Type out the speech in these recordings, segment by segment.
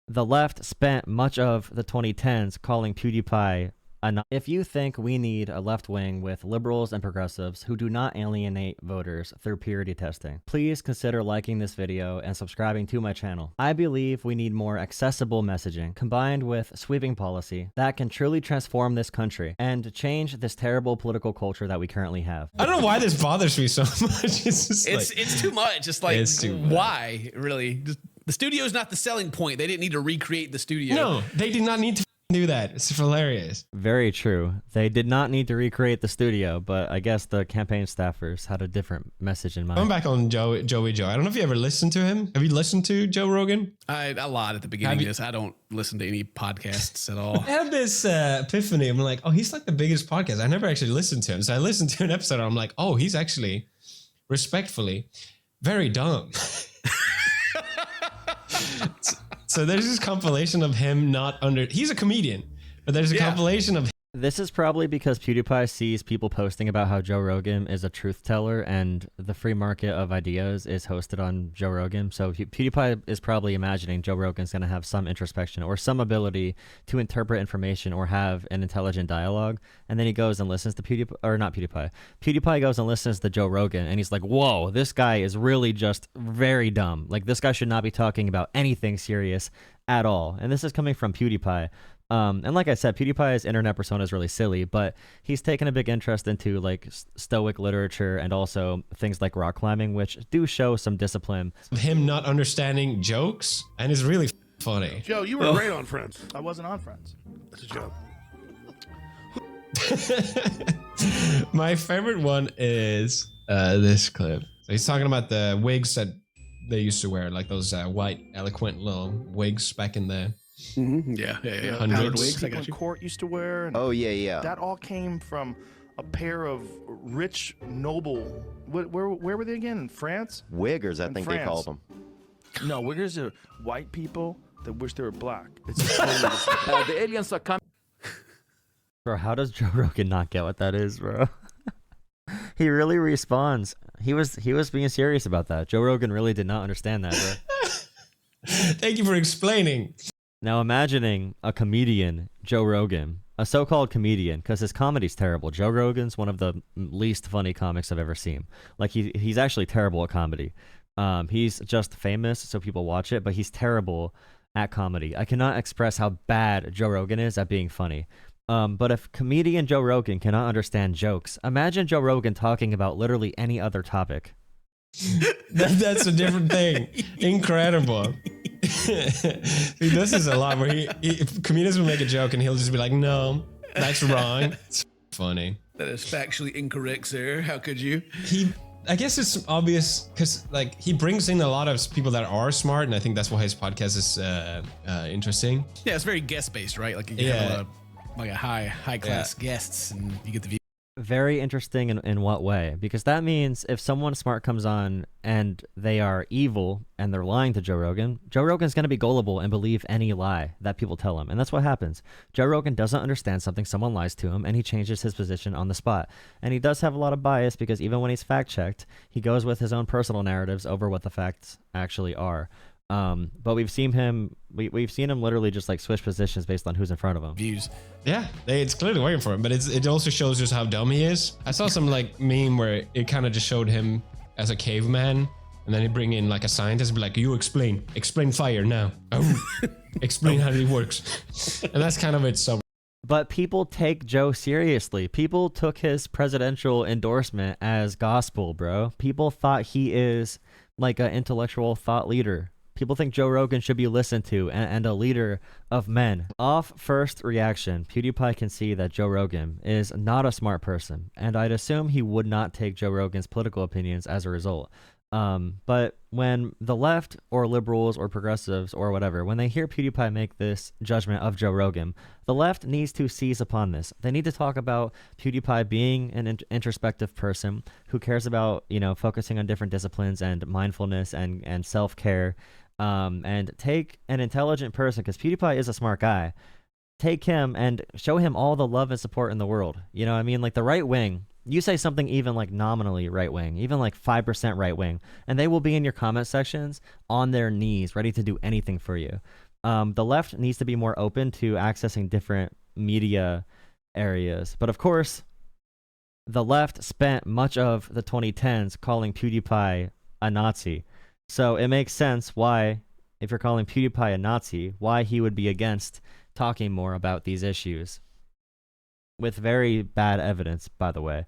The left spent much of the 2010s calling PewDiePie a. If you think we need a left wing with liberals and progressives who do not alienate voters through purity testing, please consider liking this video and subscribing to my channel. I believe we need more accessible messaging combined with sweeping policy that can truly transform this country and change this terrible political culture that we currently have. I don't know why this bothers me so much. It's too much. It's like, why, really? The studio is not the selling point. They didn't need to recreate the studio. No, they did not need to do that. It's hilarious. Very true. They did not need to recreate the studio, but I guess the campaign staffers had a different message in mind. Going back on Joey Joe. I don't know if you ever listened to him. Have you listened to Joe Rogan? A lot at the beginning. I don't listen to any podcasts at all. I had this epiphany. I'm like, oh, he's like the biggest podcast. I never actually listened to him. So I listened to an episode and I'm like, oh, he's actually, respectfully, very dumb. So there's this compilation of him he's a comedian, but there's a compilation of. This is probably because PewDiePie sees people posting about how Joe Rogan is a truth teller and the free market of ideas is hosted on Joe Rogan. So PewDiePie is probably imagining Joe Rogan's going to have some introspection or some ability to interpret information or have an intelligent dialogue. And then he goes and listens to PewDiePie goes and listens to Joe Rogan and he's like, whoa, this guy is really just very dumb. Like, this guy should not be talking about anything serious at all. And this is coming from PewDiePie. And like I said, PewDiePie's internet persona is really silly, but he's taken a big interest into like stoic literature and also things like rock climbing, which do show some discipline. Him not understanding jokes, and it's really funny. Joe, you were great on Friends. I wasn't on Friends. That's a joke. My favorite one is this clip. So he's talking about the wigs that they used to wear, like those white, eloquent little wigs back in the Yeah. Hundreds. Wigs, I People got in you. court used to wear. And Oh, yeah. that all came from a pair of rich, noble. Where were they again? In France? Wiggers, I In think they France. call them. No, wiggers are white people that wish they were black. It's just totally The aliens are coming. Bro, how does Joe Rogan not get what that is, bro? He really responds. He was being serious about that. Joe Rogan really did not understand that, bro. Thank you for explaining. Now imagining a comedian, Joe Rogan, a so-called comedian, because his comedy's terrible. Joe Rogan's one of the least funny comics I've ever seen. Like, he's actually terrible at comedy. He's just famous, so people watch it, but he's terrible at comedy. I cannot express how bad Joe Rogan is at being funny. But if comedian Joe Rogan cannot understand jokes, imagine Joe Rogan talking about literally any other topic. That's a different thing. Incredible. See, this is a lot where comedians will make a joke and he'll just be like, no, that's wrong. It's funny. That is factually incorrect, sir. How could you? I guess it's obvious because like he brings in a lot of people that are smart, and I think that's why his podcast is interesting. Yeah, it's very guest based, right? Like you have a high class guests, and you get the view. Very interesting in what way? Because that means if someone smart comes on and they are evil and they're lying to Joe Rogan's going to be gullible and believe any lie that people tell him. And that's what happens. Joe Rogan doesn't understand something, someone lies to him, and he changes his position on the spot. And he does have a lot of bias because even when he's fact-checked, he goes with his own personal narratives over what the facts actually are. But we've seen him literally just like switch positions based on who's in front of him. Views. Yeah, it's clearly working for him, but it also shows just how dumb he is. I saw some like meme where it kind of just showed him as a caveman, and then he bring in like a scientist, be like, you explain fire now. Oh, explain how it works. And that's kind of it. So. But people take Joe seriously. People took his presidential endorsement as gospel, bro. People thought he is like an intellectual thought leader. People think Joe Rogan should be listened to and a leader of men. Off first reaction, PewDiePie can see that Joe Rogan is not a smart person, and I'd assume he would not take Joe Rogan's political opinions as a result. But when the left or liberals or progressives or whatever, when they hear PewDiePie make this judgment of Joe Rogan, the left needs to seize upon this. They need to talk about PewDiePie being an introspective person who cares about, focusing on different disciplines and mindfulness and self-care. And take an intelligent person, because PewDiePie is a smart guy. Take him and show him all the love and support in the world. You know what I mean? Like the right wing, you say something even like nominally right wing, even like 5% right wing, and they will be in your comment sections on their knees, ready to do anything for you. The left needs to be more open to accessing different media areas. But of course, the left spent much of the 2010s calling PewDiePie a Nazi. So it makes sense why, if you're calling PewDiePie a Nazi, why he would be against talking more about these issues. With very bad evidence, by the way.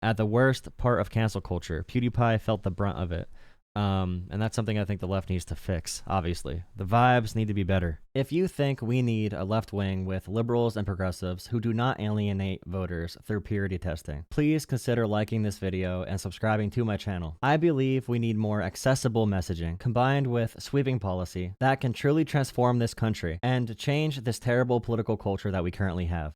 At the worst part of cancel culture, PewDiePie felt the brunt of it. And that's something I think the left needs to fix, obviously. The vibes need to be better. If you think we need a left wing with liberals and progressives who do not alienate voters through purity testing, please consider liking this video and subscribing to my channel. I believe we need more accessible messaging combined with sweeping policy that can truly transform this country and change this terrible political culture that we currently have.